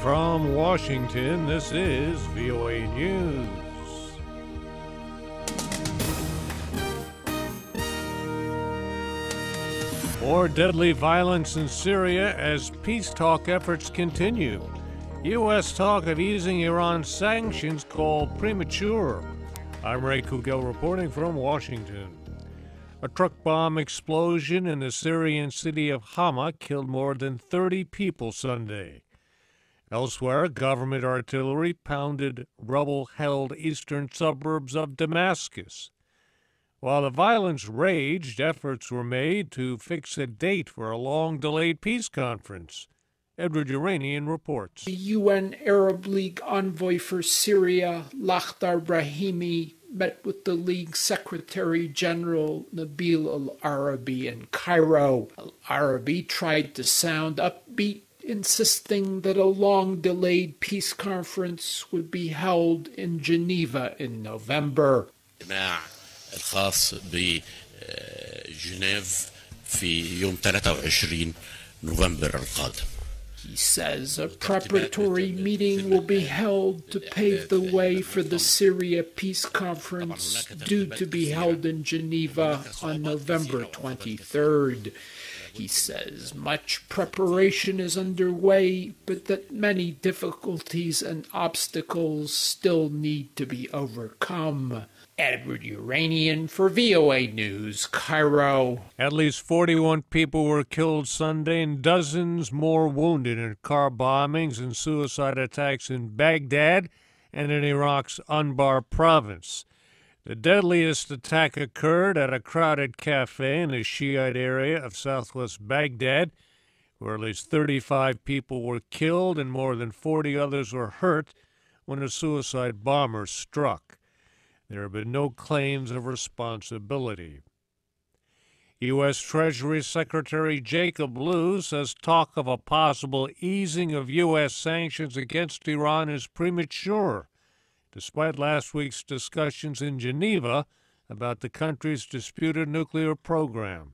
from Washington, this is VOA News. More deadly violence in Syria as peace talk efforts continue. U.S. talk of easing Iran's sanctions called premature. I'm Ray Kouguell reporting from Washington. A truck bomb explosion in the Syrian city of Hama killed more than 30 people Sunday. Elsewhere, government artillery pounded rebel-held eastern suburbs of Damascus. While the violence raged, efforts were made to fix a date for a long-delayed peace conference. Edward Yeranian reports. The U.N Arab League envoy for Syria, Lakhdar Brahimi, met with the League's Secretary-General Nabil el-Araby in Cairo. El-Araby tried to sound upbeat, insisting that a long-delayed peace conference would be held in Geneva in November. الخاص بجنيف في يوم 23 نوفمبر القادم. He says a preparatory meeting will be held to pave the way for the Syria peace conference due to be held in Geneva on November 23rd. He says much preparation is underway, but that many difficulties and obstacles still need to be overcome. Edward Yeranian for VOA News, Cairo. At least 41 people were killed Sunday and dozens more wounded in car bombings and suicide attacks in Baghdad and in Iraq's Anbar province. The deadliest attack occurred at a crowded cafe in the Shiite area of southwest Baghdad, where at least 35 people were killed and more than 40 others were hurt when a suicide bomber struck. There have been no claims of responsibility. U.S. Treasury Secretary Jacob Lew says talk of a possible easing of U.S. sanctions against Iran is premature, despite last week's discussions in Geneva about the country's disputed nuclear program.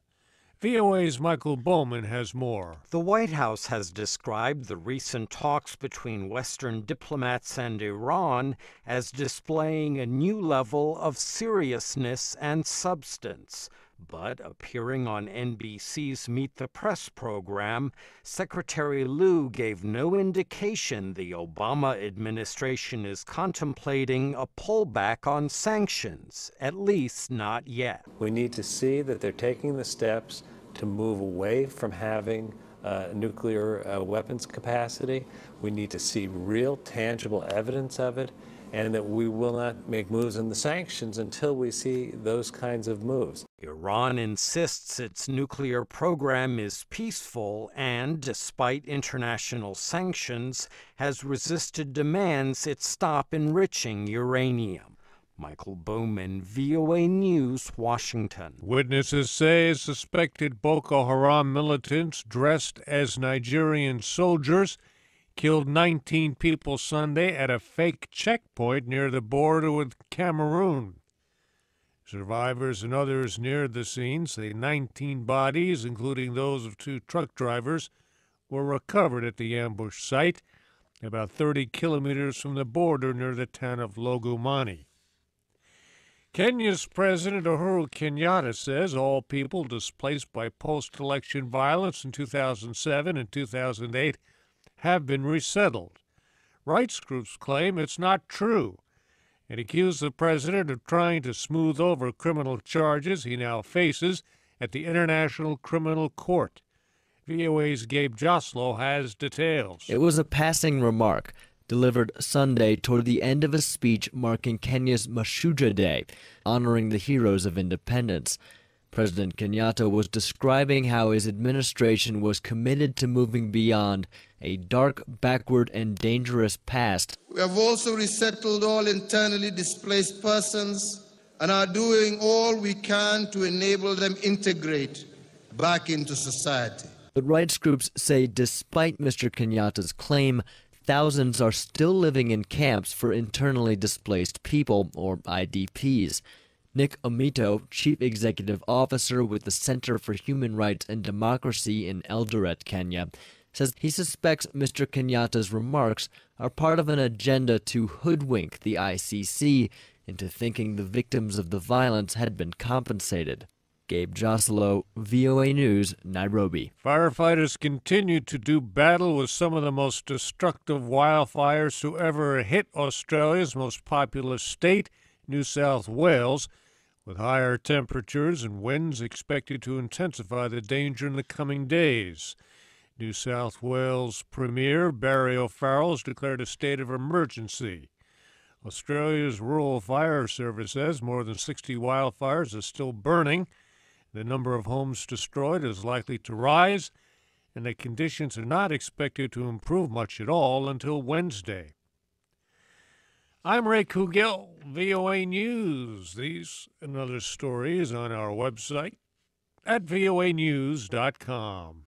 VOA's Michael Bowman has more. The White House has described the recent talks between Western diplomats and Iran as displaying a new level of seriousness and substance. But appearing on NBC's Meet the Press program, Secretary Lew gave no indication the Obama administration is contemplating a pullback on sanctions, at least not yet. We need to see that they're taking the steps to move away from having nuclear weapons capacity. We need to see real, tangible evidence of it, and that we will not make moves in the sanctions until we see those kinds of moves. Iran insists its nuclear program is peaceful and, despite international sanctions, has resisted demands it stop enriching uranium. Michael Bowman, VOA News, Washington. Witnesses say suspected Boko Haram militants dressed as Nigerian soldiers killed 19 people Sunday at a fake checkpoint near the border with Cameroon. Survivors and others near the scene say 19 bodies, including those of 2 truck drivers, were recovered at the ambush site, about 30 kilometers from the border near the town of Logomani. Kenya's President Uhuru Kenyatta says all people displaced by post-election violence in 2007 and 2008 have been resettled. Rights groups claim it's not true and accuse the president of trying to smooth over criminal charges he now faces at the International Criminal Court. VOA's Gabe Joslow has details. It was a passing remark delivered Sunday toward the end of a speech marking Kenya's Mashujaa Day, honoring the heroes of independence. President Kenyatta was describing how his administration was committed to moving beyond a dark, backward, and dangerous past. We have also resettled all internally displaced persons and are doing all we can to enable them integrate back into society. But rights groups say despite Mr. Kenyatta's claim, thousands are still living in camps for internally displaced people, or IDPs. Nick Omito, Chief Executive Officer with the Center for Human Rights and Democracy in Eldoret, Kenya, says he suspects Mr. Kenyatta's remarks are part of an agenda to hoodwink the ICC into thinking the victims of the violence had been compensated. Gabe Joselo, VOA News, Nairobi. Firefighters continue to do battle with some of the most destructive wildfires to ever hit Australia's most populous state, New South Wales, with higher temperatures and winds expected to intensify the danger in the coming days. New South Wales Premier Barry O'Farrell has declared a state of emergency. Australia's Rural Fire Service says more than 60 wildfires are still burning. The number of homes destroyed is likely to rise, and the conditions are not expected to improve much at all until Wednesday. I'm Ray Kouguell, VOA News. These and other stories on our website at voanews.com.